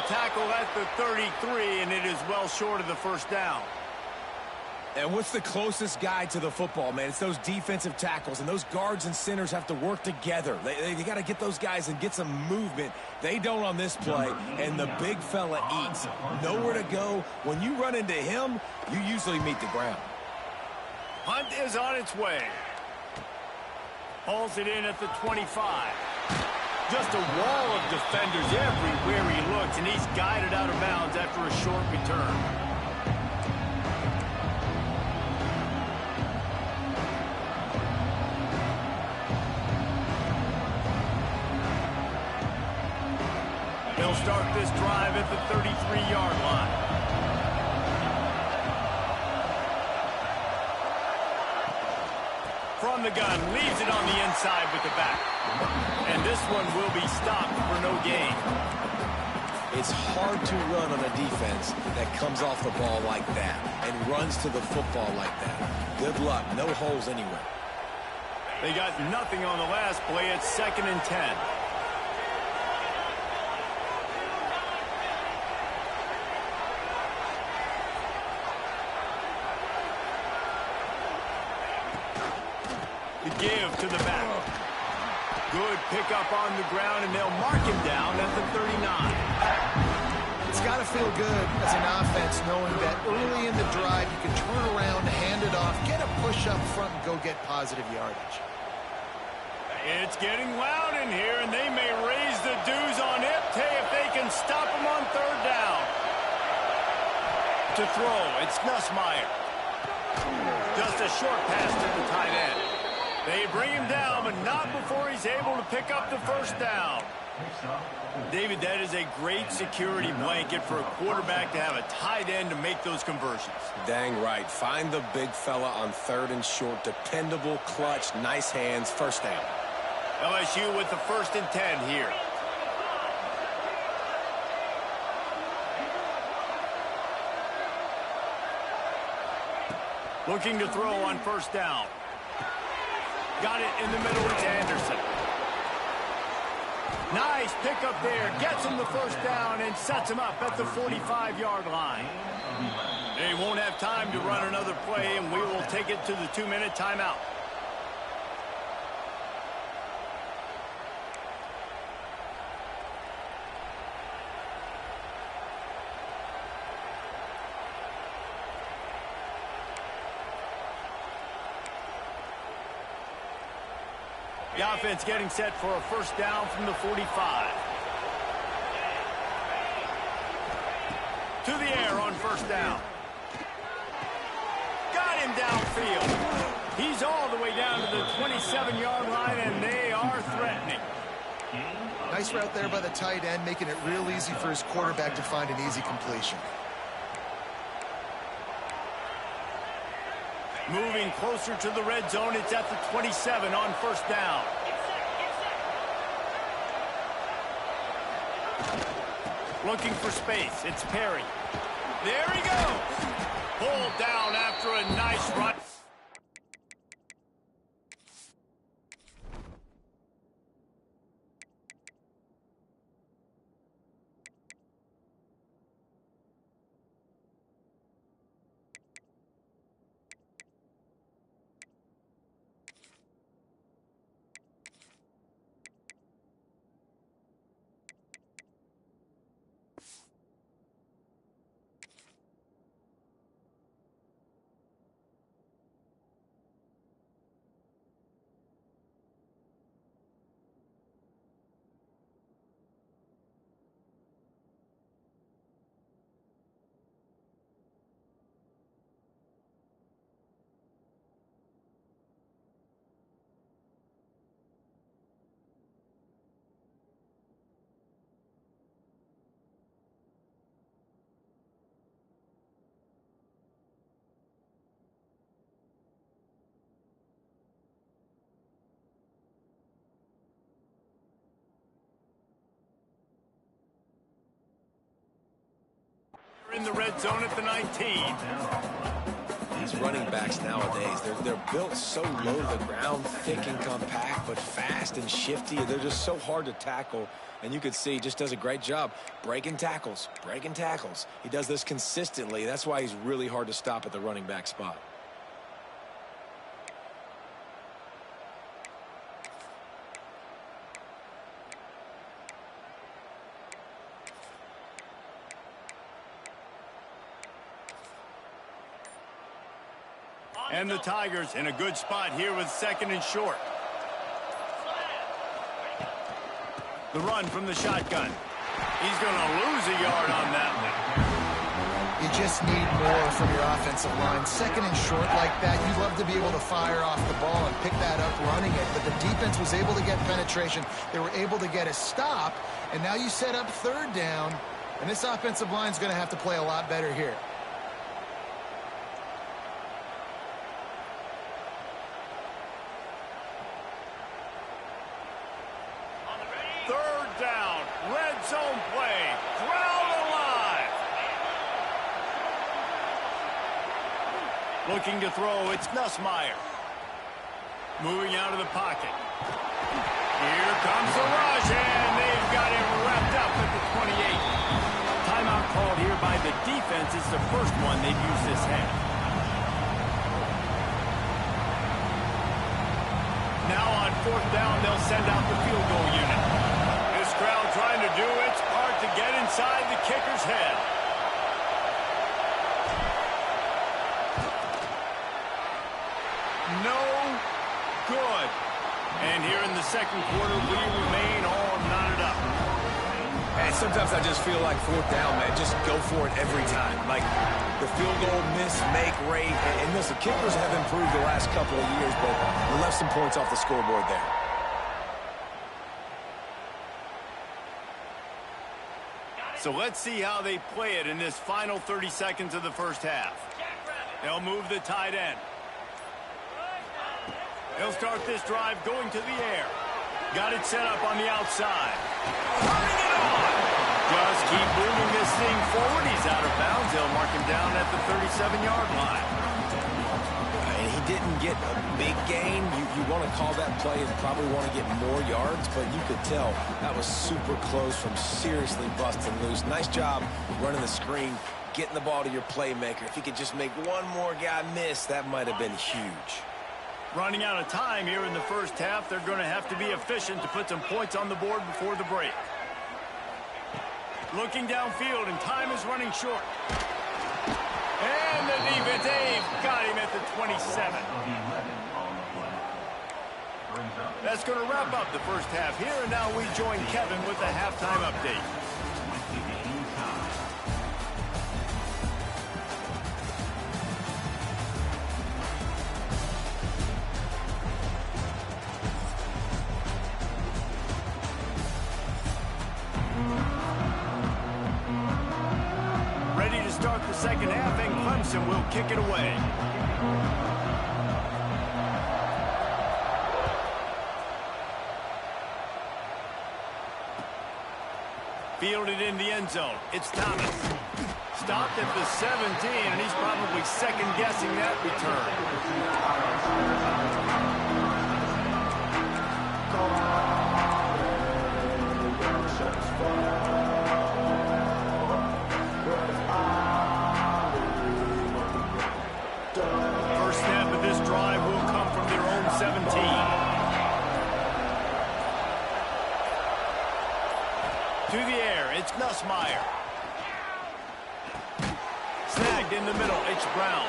tackle at the 33, and it is well short of the first down. And what's the closest guy to the football, man? It's those defensive tackles, and those guards and centers have to work together. They got to get those guys and get some movement. They don't on this play, and the big fella eats. Nowhere to go. When you run into him, you usually meet the ground. Punt is on its way. Hauls it in at the 25. Just a wall of defenders everywhere he looks, and he's guided out of bounds after a short return. They'll start this drive at the 33-yard line. From the gun, leaves it on the inside with the back. And this one will be stopped for no gain. It's hard to run on a defense that comes off the ball like that and runs to the football like that. Good luck. No holes anywhere. They got nothing on the last play. It's 2nd and 10. Give to the back. Good pickup on the ground, and they'll mark him down at the 39. It's got to feel good as an offense knowing that early in the drive you can turn around, hand it off, get a push up front, and go get positive yardage. It's getting loud in here, and they may raise the dues on it. Hey, if they can stop him on 3rd down. To throw, it's Nussmeier. Just a short pass to the tight end. They bring him down, but not before he's able to pick up the 1st down. David, that is a great security blanket for a quarterback to have a tight end to make those conversions. Dang right. Find the big fella on 3rd and short. Dependable, clutch, nice hands, 1st down. LSU with the 1st and 10 here. Looking to throw on 1st down. Got it in the middle. It's Anderson. Nice pickup there. Gets him the 1st down and sets him up at the 45-yard line. They won't have time to run another play, and we will take it to the 2-minute timeout. The offense getting set for a 1st down from the 45. To the air on 1st down. Got him downfield. He's all the way down to the 27-yard line, and they are threatening. Nice route there by the tight end, making it real easy for his quarterback to find an easy completion. Moving closer to the red zone, it's at the 27 on 1st down. Looking for space, it's Perry. There he goes. Pulled down after a nice run. In the red zone at the 19. these running backs nowadays. They're built so low to the ground, thick and compact, but fast and shifty. They're just so hard to tackle. And you can see he just does a great job breaking tackles, breaking tackles. He does this consistently. That's why he's really hard to stop at the running back spot. And the Tigers in a good spot here with 2nd and short. The run from the shotgun. He's going to lose a yard on that one. You just need more from your offensive line. 2nd and short like that, you'd love to be able to fire off the ball and pick that up running it. But the defense was able to get penetration. They were able to get a stop. And now you set up 3rd down. And this offensive line is going to have to play a lot better here. Zone play. Crowd alive. Looking to throw. It's Nussmeier. Moving out of the pocket. Here comes the rush, and they've got him wrapped up at the 28. Timeout called here by the defense. It's the first one they've used this half. Now on 4th down, they'll send out the field goal unit. Crowd trying to do its part to get inside the kicker's head. No good. And here in the 2nd quarter, we remain all knotted up. And sometimes I just feel like 4th down, man, just go for it every time. Like the field goal miss, make rate. And listen, kickers have improved the last couple of years, but we left some points off the scoreboard there. So let's see how they play it in this final 30 seconds of the first half. They'll move the tight end. They'll start this drive going to the air. Got it set up on the outside. Turning it on. Just keep moving this thing forward. He's out of bounds. They'll mark him down at the 37-yard line. And he didn't get a big gain. You want to call that play and probably want to get more yards, but you could tell that was super close from seriously busting loose. Nice job running the screen, getting the ball to your playmaker. If he could just make one more guy miss, that might have been huge. Running out of time here in the first half. They're going to have to be efficient to put some points on the board before the break. Looking downfield, and time is running short. And the defense, they've got him at the 27. That's going to wrap up the first half here, and now we join Kevin with the halftime update. Ready to start the second half, and Clemson will kick it away. Fielded in the end zone. It's Thomas. Stopped at the 17, and he's probably second-guessing that return. First snap of this drive will come from their own 17. To the air, it's Nussmeier. Snagged in the middle, it's Brown.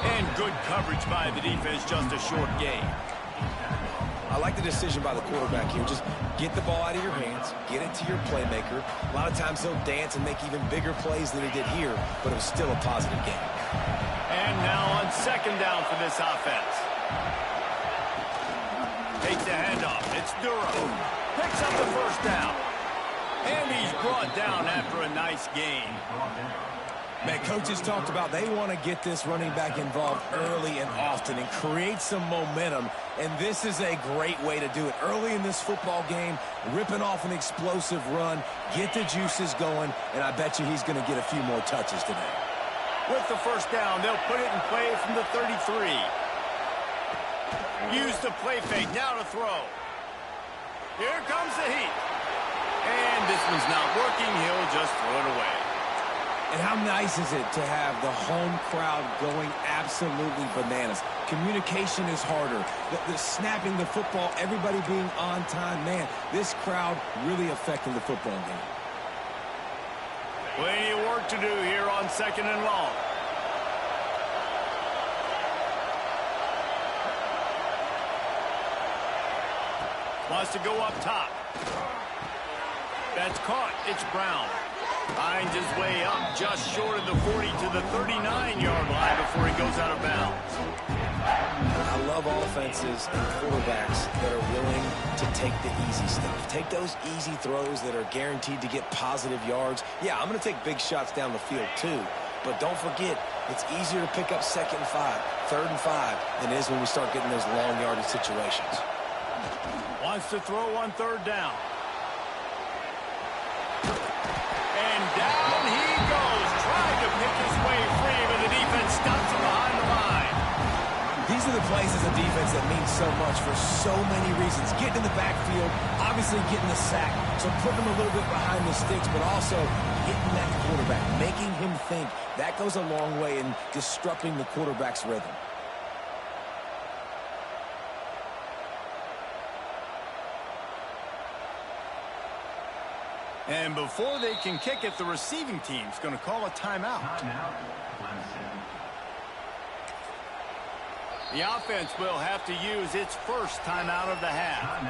And good coverage by the defense, just a short gain. I like the decision by the quarterback here. Just get the ball out of your hands, get it to your playmaker. A lot of times he'll dance and make even bigger plays than he did here, but it was still a positive game. And now on second down for this offense. Takes the handoff, it's Duro. Picks up the first down. And he's brought down after a nice gain. Man, coaches talked about they want to get this running back involved early and often and create some momentum. And this is a great way to do it. Early in this football game, ripping off an explosive run, get the juices going, and I bet you he's going to get a few more touches today. With the first down, they'll put it in play from the 33. Use the play fake, now to throw. Here comes the heat. And this one's not working, he'll just throw it away. And how nice is it to have the home crowd going absolutely bananas? Communication is harder. The snapping the football, everybody being on time. Man, this crowd really affecting the football game. Plenty of work to do here on 2nd and long. Wants to go up top. That's caught. It's Brown. Finds his way up just short of the 40 to the 39-yard line before he goes out of bounds. I love offenses and quarterbacks that are willing to take the easy stuff. Take those easy throws that are guaranteed to get positive yards. Yeah, I'm going to take big shots down the field too. But don't forget, it's easier to pick up 2nd and 5, 3rd and 5 than it is when we start getting those long yardage situations. Wants to throw on 3rd down. And down he goes, trying to pick his way free, but the defense stops him behind the line. These are the plays as a defense that mean so much for so many reasons. Getting in the backfield, obviously getting the sack, so putting him a little bit behind the sticks, but also hitting that quarterback, making him think. That goes a long way in disrupting the quarterback's rhythm. And before they can kick it, the receiving team's going to call a timeout. The offense will have to use its first timeout of the half.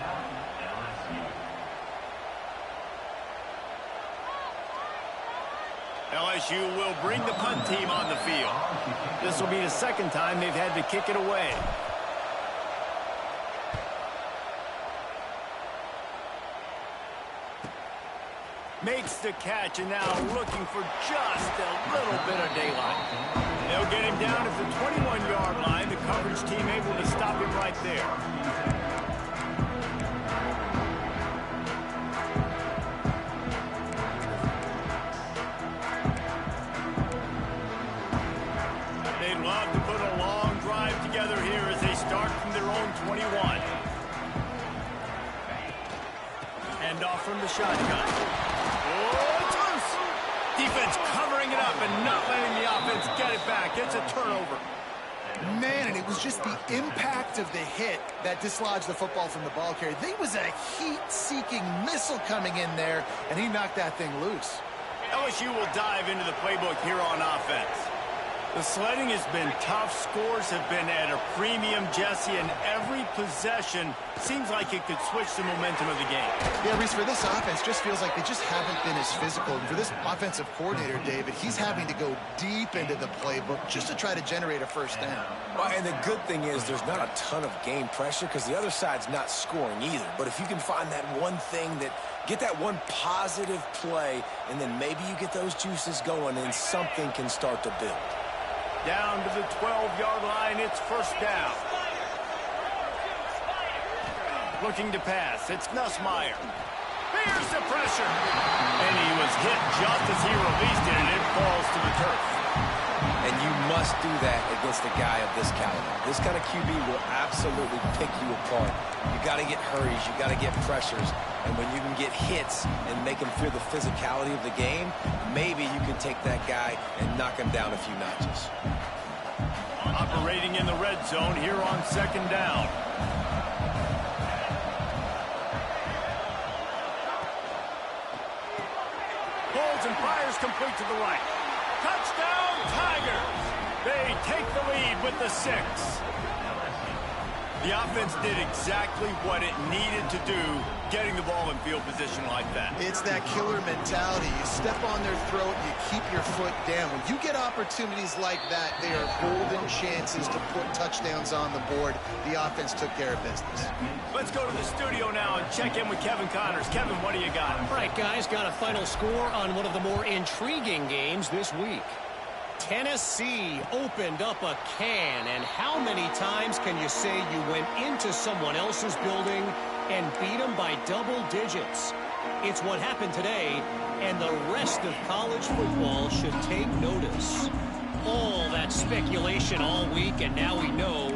LSU will bring the punt team on the field. This will be the 2nd time they've had to kick it away. Makes the catch, and now looking for just a little bit of daylight. They'll get him down at the 21-yard line. The coverage team able to stop him right there. They'd love to put a long drive together here as they start from their own 21. Hand off from the shotgun. Oh, it's loose. Defense covering it up and not letting the offense get it back. It's a turnover. Man, and it was just the impact of the hit that dislodged the football from the ball carrier. There was a heat-seeking missile coming in there, and he knocked that thing loose. LSU will dive into the playbook here on offense. The sledding has been tough. Scores have been at a premium, Jesse, and every possession seems like it could switch the momentum of the game. Yeah, Reese, for this offense, just feels like they just haven't been as physical. And for this offensive coordinator, David, he's having to go deep into the playbook just to try to generate a first down. Well, and the good thing is there's not a ton of game pressure because the other side's not scoring either. But if you can find that one thing that get that one positive play, and then maybe you get those juices going and something can start to build. Down to the 12-yard line, it's first down. Looking to pass, it's Nussmeier. Here's the pressure. And he was hit just as he released it, and it falls to the turf. And you must do that against a guy of this caliber. This kind of QB will absolutely pick you apart. You got to get hurries, you got to get pressures. And when you can get hits and make him feel the physicality of the game, maybe you can take that guy and knock him down a few notches. Operating in the red zone here on 2nd down. Pulls and fires complete to the right. Touchdown, Tigers! They take the lead with the 6. The offense did exactly what it needed to do, getting the ball in field position like that. It's that killer mentality. You step on their throat, you keep your foot down. When you get opportunities like that, they are golden chances to put touchdowns on the board. The offense took care of business. Let's go to the studio now and check in with Kevin Connors. Kevin, what do you got? All right, guys, got a final score on one of the more intriguing games this week. Tennessee opened up a can, and how many times can you say you went into someone else's building and beat them by double digits? It's what happened today, and the rest of college football should take notice. all that speculation all week, and now we know.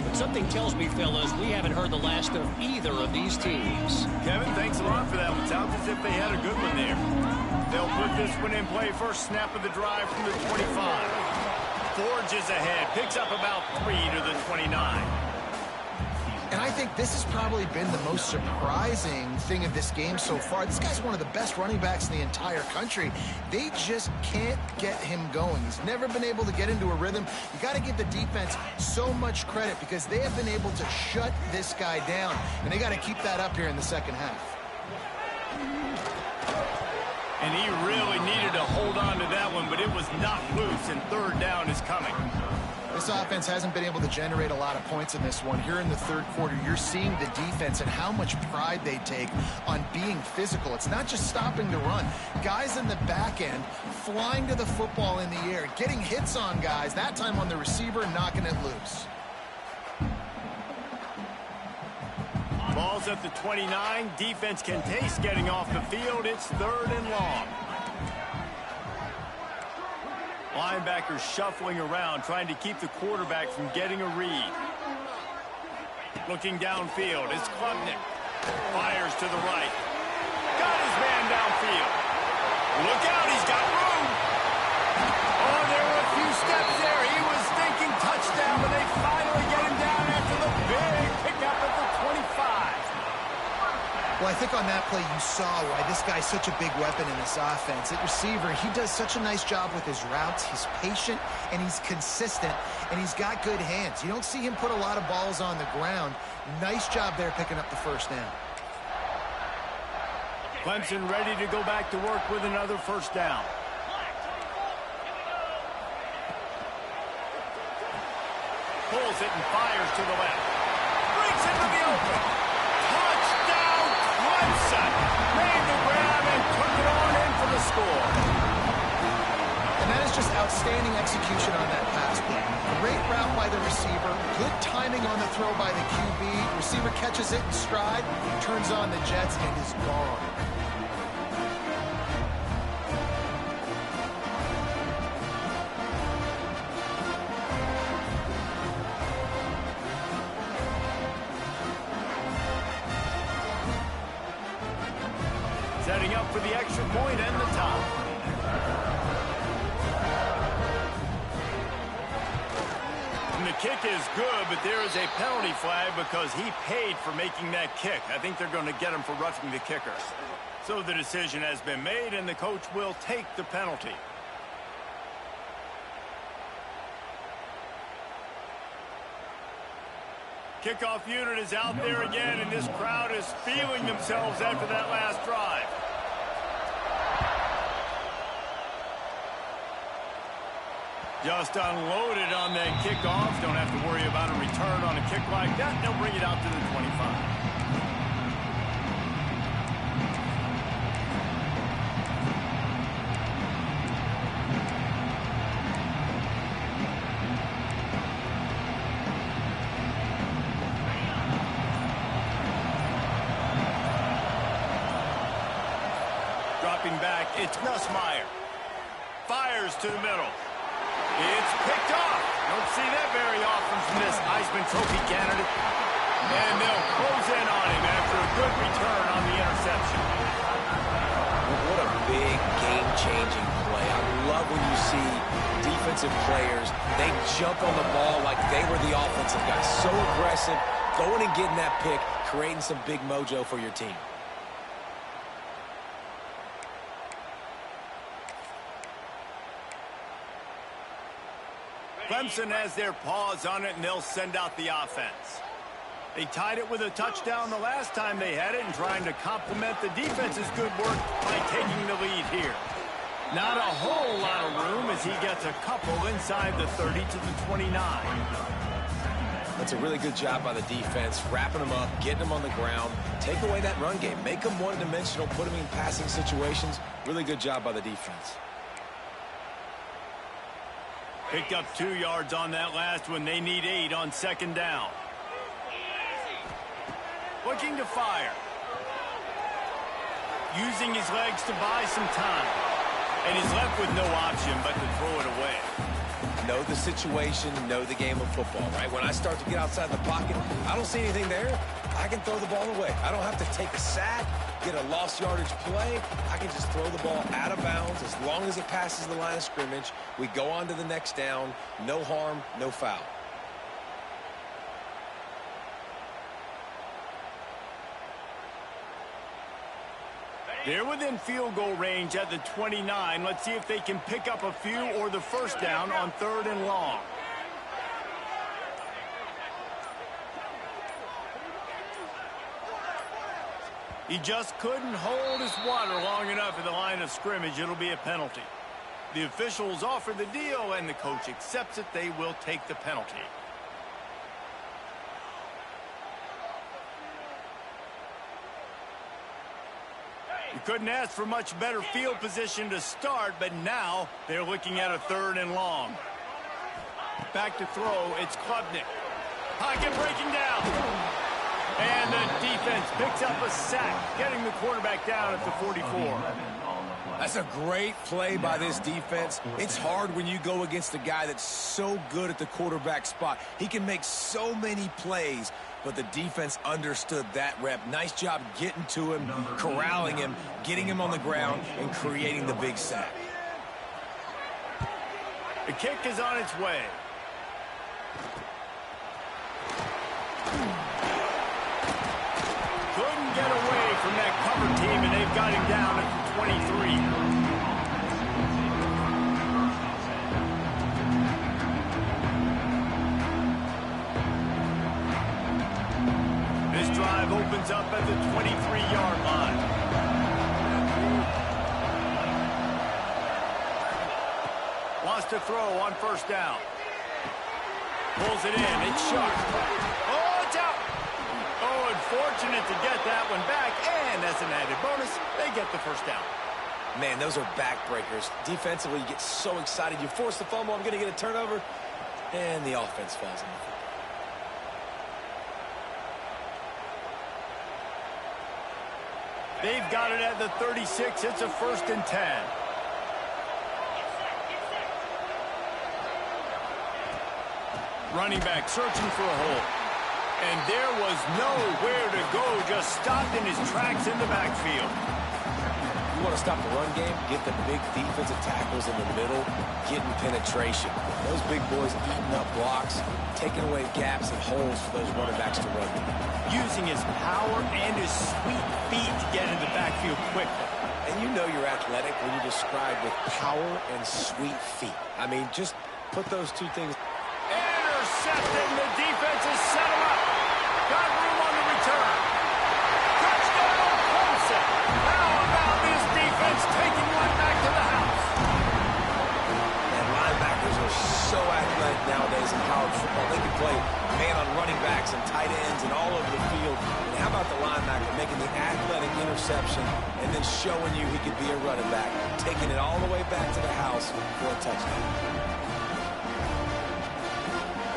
But something tells me, fellas, we haven't heard the last of either of these teams. Kevin, thanks a lot for that one. Sounds as if they had a good one there. They'll put this one in play. First snap of the drive from the 25. Forges ahead. Picks up about 3 to the 29. And I think this has probably been the most surprising thing of this game so far. This guy's one of the best running backs in the entire country. They just can't get him going. He's never been able to get into a rhythm. You got to give the defense so much credit because they have been able to shut this guy down. And they got to keep that up here in the second half. And he really needed to hold on to that one, but it was not loose, and third down is coming. This offense hasn't been able to generate a lot of points in this one. Here in the third quarter, you're seeing the defense and how much pride they take on being physical. It's not just stopping the run. Guys in the back end flying to the football in the air, getting hits on guys, that time on the receiver, knocking it loose. Ball's at the 29. Defense can taste getting off the field. It's third and long. Linebackers shuffling around, trying to keep the quarterback from getting a read. Looking downfield, it's Klubnik. Fires to the right. Got his man downfield. Look out, he's got room. Oh, there were a few steps there. He was thinking touchdown, but they finally get him down after the big pickup at the 25. Well, I think on that play you saw why this guy's such a big weapon in this offense. At receiver, he does such a nice job with his routes. He's patient, and he's consistent, and he's got good hands. You don't see him put a lot of balls on the ground. Nice job there picking up the first down. Clemson ready to go back to work with another first down. Pulls it and fires to the left. Breaks into the open. Touchdown, Clemson. Made the grab and took it on in for the score. And that is just outstanding execution on that pass play. Great route by the receiver. Good timing on the throw by the QB. Receiver catches it in stride, turns on the jets, and is gone. Setting up for the extra point and the top. And the kick is good, but there is a penalty flag because he paid for making that kick. I think they're going to get him for roughing the kicker. So the decision has been made, and the coach will take the penalty. Kickoff unit is out there again, and this crowd is feeling themselves after that last drive. Just unloaded on that kickoff. Don't have to worry about a return on a kick like that. They'll bring it out to the 25. Dropping back, it's Nussmeier. Fires to the middle. It's picked off. Don't see that very often from this Heisman Trophy candidate. And they'll close in on him after a good return on the interception. What a big game-changing play. I love when you see defensive players, they jump on the ball like they were the offensive guys. So aggressive, going and getting that pick, creating some big mojo for your team. Clemson has their paws on it, and they'll send out the offense. They tied it with a touchdown the last time they had it and trying to complement the defense's good work by taking the lead here. Not a whole lot of room as he gets a couple inside the 30 to the 29. That's a really good job by the defense, wrapping them up, getting them on the ground, take away that run game, make them one-dimensional, put them in passing situations. Really good job by the defense. Picked up 2 yards on that last one. They need 8 on second down. Looking to fire. Using his legs to buy some time. And he's left with no option but to throw it away. Know the situation, know the game of football, right? When I start to get outside the pocket, I don't see anything there, I can throw the ball away. I don't have to take a sack, get a lost yardage play. I can just throw the ball out of bounds as long as it passes the line of scrimmage. We go on to the next down. No harm, no foul. They're within field goal range at the 29. Let's see if they can pick up a few or the first down on 3rd and long. He just couldn't hold his water long enough at the line of scrimmage. It'll be a penalty. The officials offer the deal, and the coach accepts it. They will take the penalty. You couldn't ask for much better field position to start, but now they're looking at a 3rd and long. Back to throw, it's Klubnik. Pocket breaking down. And the defense picks up a sack, getting the quarterback down at the 44. That's a great play by this defense. It's hard when you go against a guy that's so good at the quarterback spot. He can make so many plays, but the defense understood that rep. Nice job getting to him, corralling him, getting him on the ground, and creating the big sack. The kick is on its way. Couldn't get away from that cover team, and they've got him down at the 23. This drive opens up at the 23-yard line. Wants to throw on 1st down. Pulls it in. It's Shawn. Oh, it's out. Oh, unfortunate to get that one back. And as an added bonus, they get the 1st down. Man, those are backbreakers. Defensively, you get so excited. You force the fumble. I'm going to get a turnover. And the offense falls in the field. They've got it at the 36. It's a 1st and 10. Running back searching for a hole. And there was nowhere to go. Just stopped in his tracks in the backfield. You want to stop the run game? Get the big defensive tackles in the middle, getting penetration. Those big boys eating up blocks, taking away gaps and holes for those running backs to run. Using his power and his sweet feet to get in the backfield quickly. And you know you're athletic when you describe with power and sweet feet. I mean, just put those two things. Intercepted, the defense has set him up. Got room on the return. Touchdown, Clemson. How about this defense taking one back to the house? And linebackers are so athletic nowadays in college football. They can play man on running backs and tight ends and all over the field. And how about the linebacker making the athletic interception and then showing you he could be a running back, taking it all the way back to the house for a touchdown.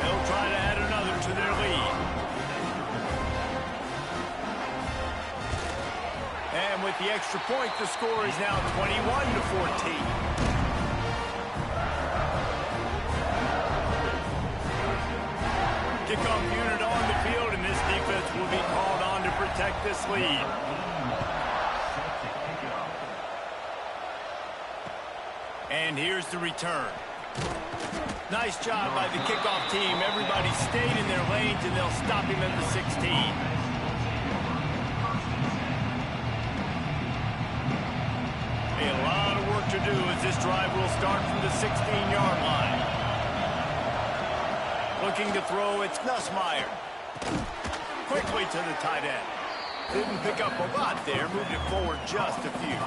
They'll try to add another to their lead. And with the extra point, the score is now 21-14. Kickoff unit on the field, and this defense will be called on to protect this lead. And here's the return. Nice job by the kickoff team. Everybody stayed in their lanes, and they'll stop him at the 16. A lot of work to do as this drive will start from the 16-yard line. Looking to throw, it's Nussmeier. Quickly to the tight end. Didn't pick up a lot there, moved it forward just a few.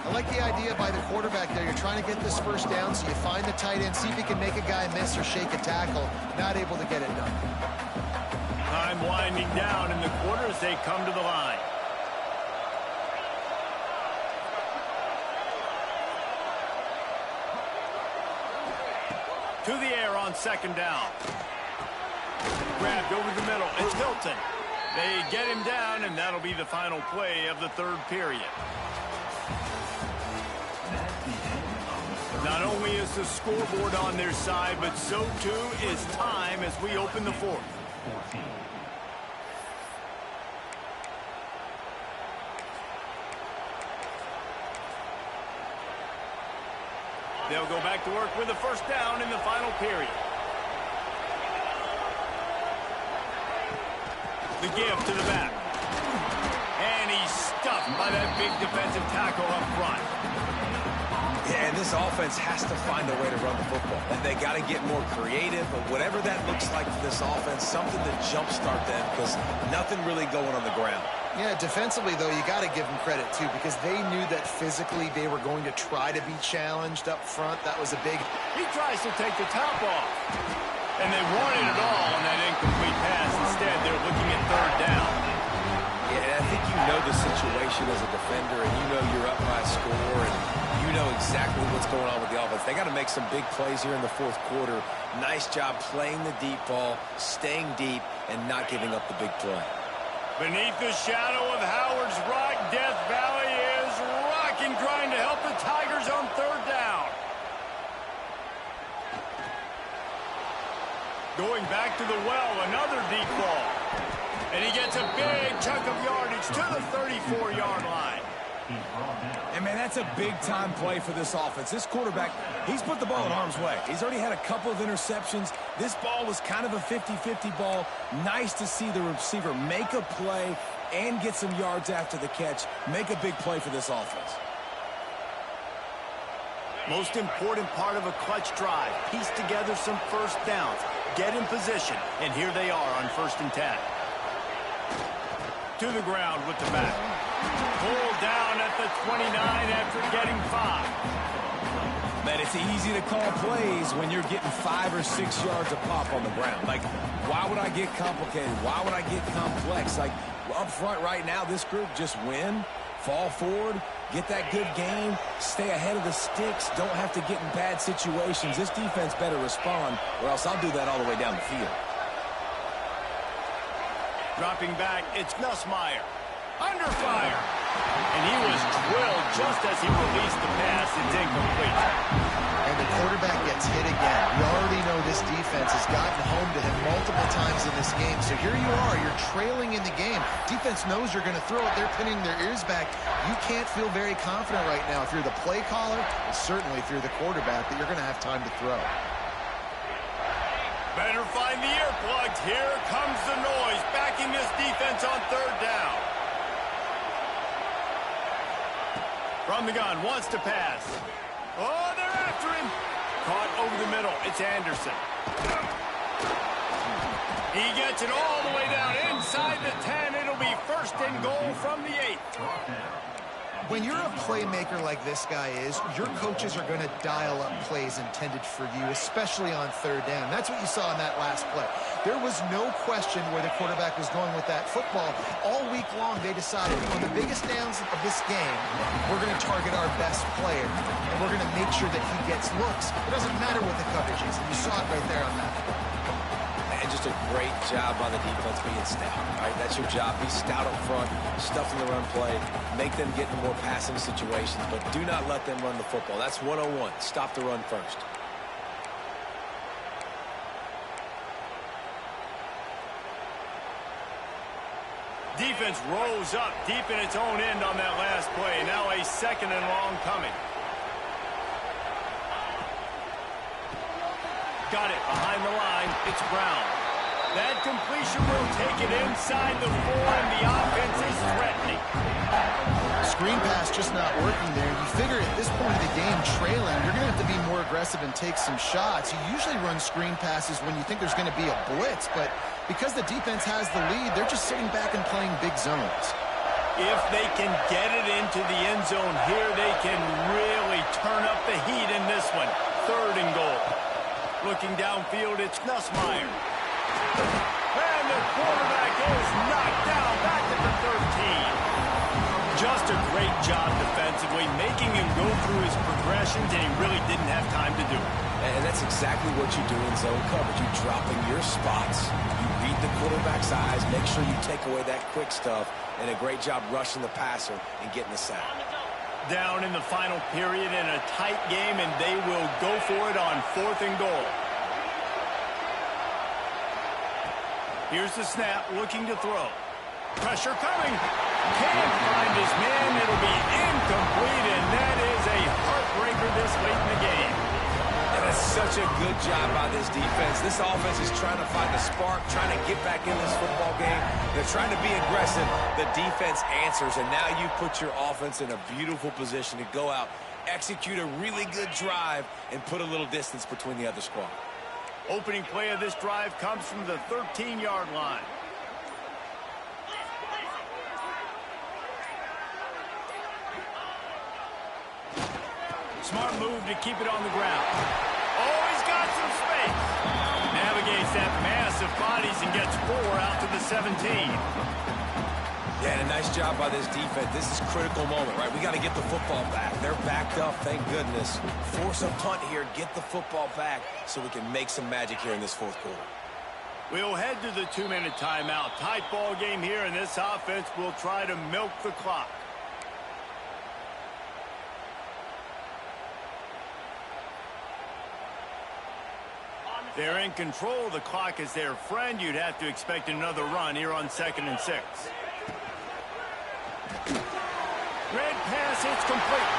I like the idea by the quarterback there. You're trying to get this 1st down, so you find the tight end, see if he can make a guy miss or shake a tackle. Not able to get it done. Time winding down in the quarter as they come to the line. To the air on 2nd down. Grabbed over the middle. It's Hilton. They get him down, and that'll be the final play of the 3rd period. Not only is the scoreboard on their side, but so too is time as we open the fourth. They'll go back to work with a first down in the final period. The give to the back. And he's stuffed by that big defensive tackle up front. Yeah, and this offense has to find a way to run the football. And they got to get more creative, but whatever that looks like for this offense, something to jumpstart them because nothing really going on the ground. Yeah, defensively, though, you got to give them credit, too, because they knew that physically they were going to try to be challenged up front. That was a big... He tries to take the top off. And they wanted it all on that incomplete pass. Instead, they're looking at third down. Yeah, I think you know the situation as a defender, and you know you're up by a score, and you know exactly what's going on with the offense. They got to make some big plays here in the fourth quarter. Nice job playing the deep ball, staying deep, and not giving up the big play. Beneath the shadow of Howard's Rock, Death Valley is rocking, trying to help the Tigers on third down. Going back to the well, another deep ball. And he gets a big chunk of yardage to the 34-yard line. And, man, that's a big-time play for this offense. This quarterback, he's put the ball in harm's way. He's already had a couple of interceptions. This ball was kind of a 50-50 ball. Nice to see the receiver make a play and get some yards after the catch. Make a big play for this offense. Most important part of a clutch drive. Piece together some first downs. Get in position. And here they are on 1st and 10. To the ground with the back. Pulled down at the 29 after getting 5. Man, it's easy to call plays when you're getting 5 or 6 yards a pop on the ground. Like, why would I get complicated? Why would I get complex? Like, up front right now, this group just win, fall forward, get that good game, stay ahead of the sticks, don't have to get in bad situations. This defense better respond, or else I'll do that all the way down the field. Dropping back, it's Nussmeier. Under fire. And he was drilled just as he released the pass. It's incomplete. And the quarterback gets hit again. We already know this defense has gotten home to him multiple times in this game. So here you are. You're trailing in the game. Defense knows you're going to throw it. They're pinning their ears back. You can't feel very confident right now if you're the play caller, and certainly if you're the quarterback, that you're going to have time to throw. Better find the earplugs. Here comes the noise, backing this defense on third down. From the gun, wants to pass. Oh, they're after him. Caught over the middle. It's Anderson. He gets it all the way down inside the 10. It'll be 1st and goal from the 8. When you're a playmaker like this guy is, your coaches are going to dial up plays intended for you, especially on third down. That's what you saw in that last play. There was no question where the quarterback was going with that football. All week long, they decided on the biggest downs of this game, we're going to target our best player, and we're going to make sure that he gets looks. It doesn't matter what the coverage is, and you saw it right there on that. And just a great job by the defense being stout. Right? That's your job. Be stout up front, stuff in the run play, make them get in more passing situations, but do not let them run the football. That's 101. Stop the run first. Defense rose up deep in its own end on that last play. Now a 2nd and long coming. Got it behind the line. It's Brown. That completion will take it inside the 4, and the offense is threatening. Screen pass just not working there. You figure at this point of the game, trailing, you're going to have to be more aggressive and take some shots. You usually run screen passes when you think there's going to be a blitz, but because the defense has the lead, they're just sitting back and playing big zones. If they can get it into the end zone here, they can really turn up the heat in this one. 3rd and goal. Looking downfield, it's Nussmeier. And the quarterback is knocked down back at the 13. Just a great job defensively, making him go through his progressions, and he really didn't have time to do it. And that's exactly what you do in zone coverage. You drop in your spots, you read the quarterback's eyes, make sure you take away that quick stuff, and a great job rushing the passer and getting the sack. Down in the final period in a tight game, and they will go for it on 4th and goal. Here's the snap, looking to throw. Pressure coming. Can't find his man. It'll be incomplete, and that is a heartbreaker this late in the game. And that's such a good job by this defense. This offense is trying to find the spark, trying to get back in this football game. They're trying to be aggressive. The defense answers, and now you put your offense in a beautiful position to go out, execute a really good drive, and put a little distance between the other squad. Opening play of this drive comes from the 13-yard line. Smart move to keep it on the ground. Oh, he's got some space. Navigates that mass of bodies and gets 4 out to the 17. Yeah, and a nice job by this defense. This is a critical moment, right? We got to get the football back. They're backed up, thank goodness. Force a punt here, get the football back so we can make some magic here in this 4th quarter. We'll head to the 2-minute timeout. Tight ball game here, and this offense will try to milk the clock. They're in control. The clock is their friend. You'd have to expect another run here on 2nd and 6. Red pass, it's complete.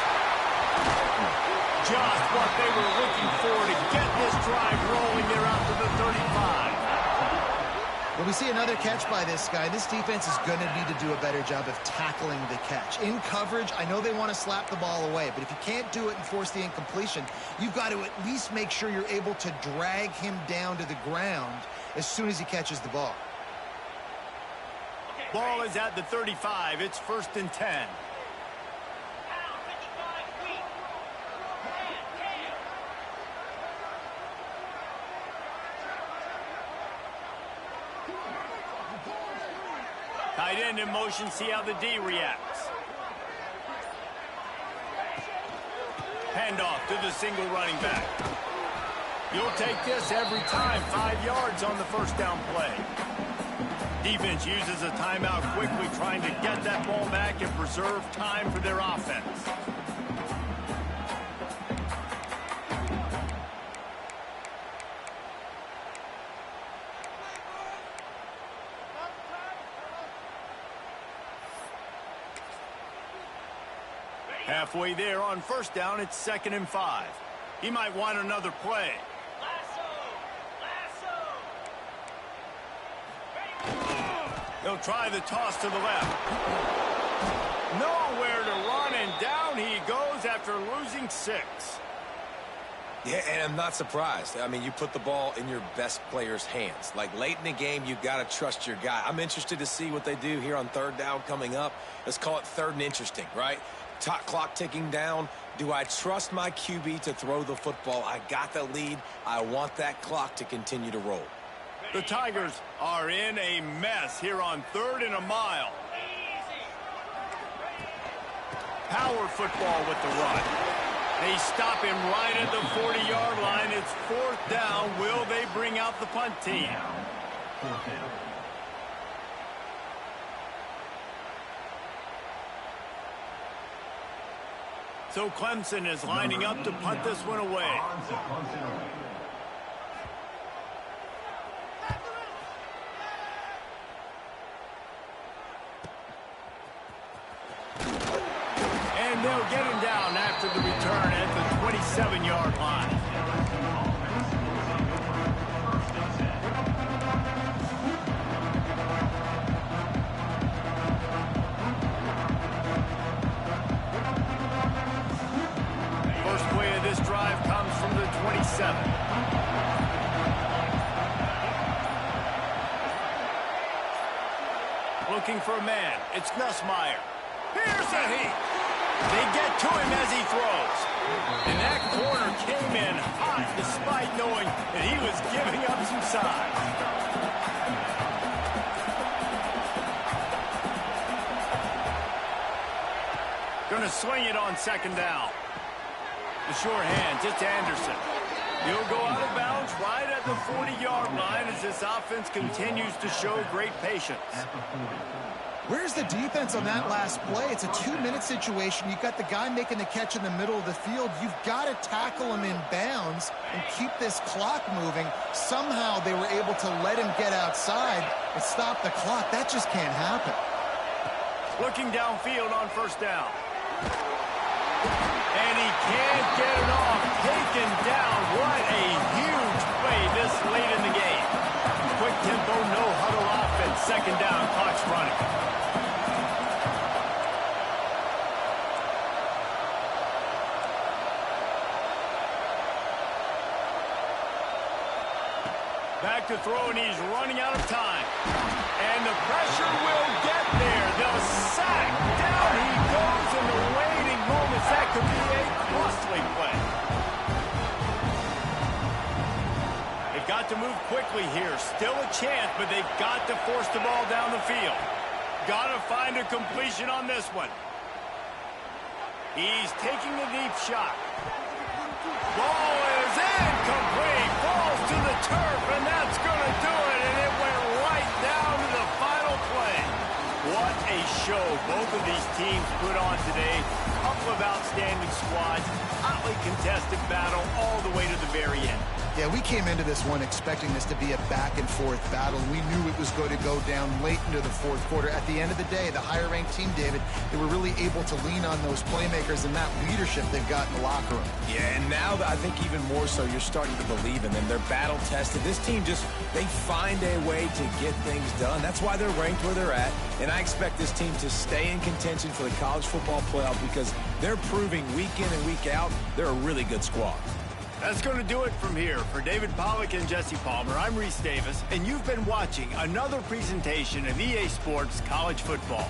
Just what they were looking for to get this drive rolling. They're out to the 35. When we see another catch by this guy, this defense is going to need to do a better job of tackling the catch. In coverage, I know they want to slap the ball away, but if you can't do it and force the incompletion, you've got to at least make sure you're able to drag him down to the ground as soon as he catches the ball. Ball is at the 35. It's 1st and 10. Tight end in motion, see how the D reacts. Handoff to the single running back. You'll take this every time. 5 yards on the 1st down play. Defense uses a timeout quickly, trying to get that ball back and preserve time for their offense. Halfway there on 1st down, it's 2nd and 5. He might want another play. He'll try the toss to the left. Nowhere to run, and down he goes after losing 6. Yeah, and I'm not surprised. I mean, you put the ball in your best player's hands. Like, late in the game, you've got to trust your guy. I'm interested to see what they do here on 3rd down coming up. Let's call it 3rd and interesting, right? Clock ticking down. Do I trust my QB to throw the football? I got the lead. I want that clock to continue to roll. The Tigers are in a mess here on 3rd and a mile. Power football with the run. They stop him right at the 40-yard line. It's 4th down. Will they bring out the punt team? So Clemson is lining up to punt this one away. And they'll get him down after the return at the 27-yard line. First play of this drive comes from the 27. Looking for a man. It's Nussmeier. Here's a heat. They get to him as he throws. And that corner came in hot despite knowing that he was giving up some size. Gonna swing it on 2nd down. The sure hands, it's Anderson. He'll go out of bounds right at the 40-yard line as this offense continues to show great patience. Where's the defense on that last play? It's a 2-minute situation. You've got the guy making the catch in the middle of the field. You've got to tackle him in bounds and keep this clock moving. Somehow they were able to let him get outside and stop the clock. That just can't happen. Looking downfield on first down. And he can't get it off. Taken down. What a huge play this late in the game. Quick tempo, no huddle offense. Second down, clock's running. Back to throw, and he's running out of time. And the pressure will get there. The sack. Down he goes in the waiting moments. That could be a costly play. They've got to move quickly here. Still a chance, but they've got to force the ball down the field. Got to find a completion on this one. He's taking a deep shot. Ball is incomplete. Falls to the turf, and that's going to do it. And it went right down to the final play. What a show both of these teams put on today. Couple of outstanding squads. Hotly contested battle all the way to the very end. Yeah, we came into this one expecting this to be a back-and-forth battle. We knew it was going to go down late into the fourth quarter. At the end of the day, the higher-ranked team, David, they were really able to lean on those playmakers and that leadership they've got in the locker room. Yeah, and now I think even more so, you're starting to believe in them. They're battle-tested. This team they find a way to get things done. That's why they're ranked where they're at. And I expect this team to stay in contention for the college football playoff because they're proving week in and week out they're a really good squad. That's going to do it from here. For David Pollack and Jesse Palmer, I'm Reese Davis, and you've been watching another presentation of EA Sports College Football.